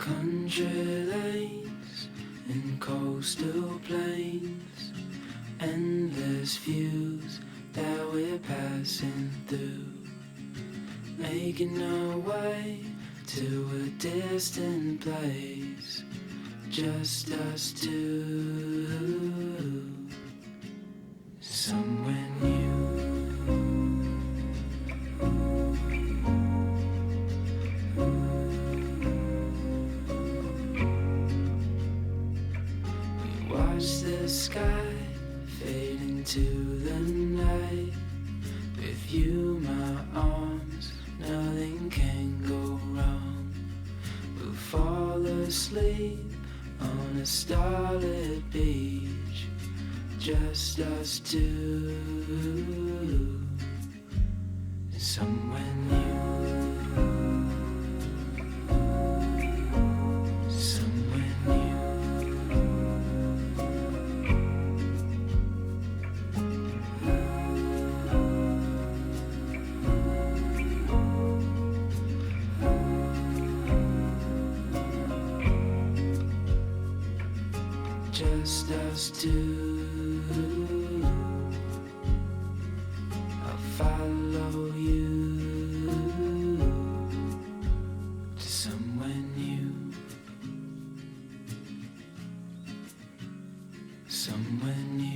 Country lanes and coastal plains, endless views that we're passing through, making our way to a distant place, just us two, somewhere new. Watch the sky fade into the night. With you, my arms, nothing can go wrong. We'll fall asleep on a starlit beach, just us two, somewhere new. Just us two. I'll follow you to somewhere new, somewhere new.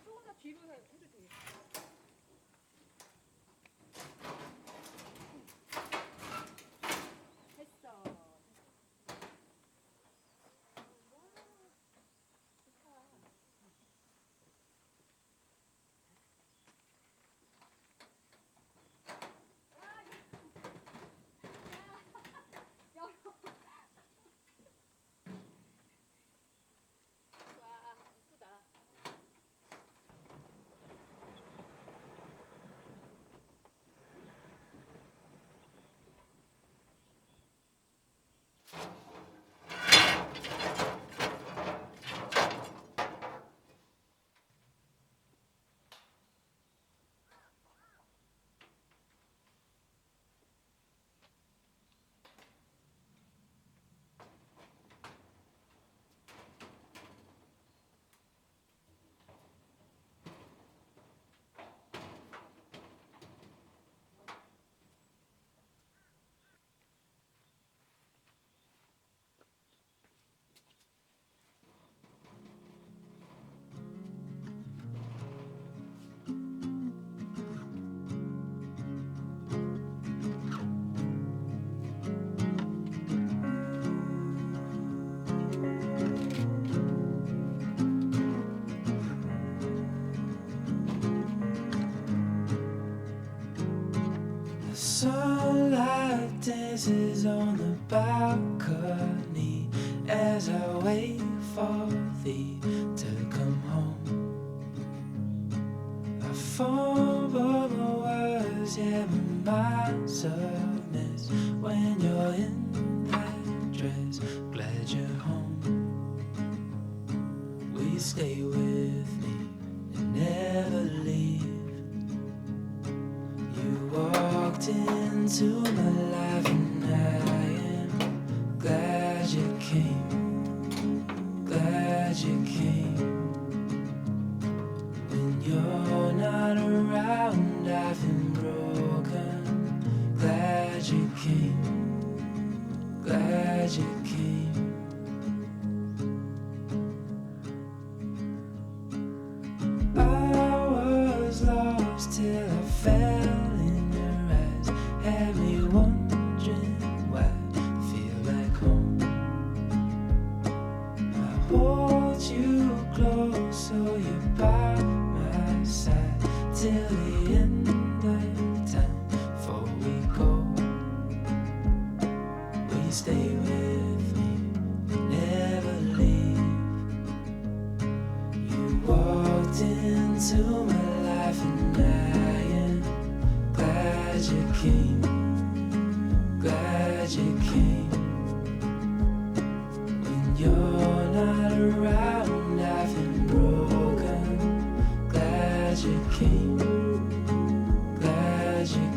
조금 더 뒤로 해도 되겠다. 됐어. 와, 이쁘다. The sunlight dances on the balcony as I wait for thee to come home. I fumble my words, yeah, my mind's a mess when you're in that dress. Glad you're home. Will you stay with me and never leave? You walked into my life and I am glad you came, glad you came. When you're not around I feel broken, glad you came, glad you came. I was lost till I fell in your eyes, had me wondering why I feel like home. I hold you close so you're by my side till the end of time before we go. Will you stay with me, never leave? You walked into my life and I am glad you came, glad you came. When you're not around I feel broken, glad you came, glad you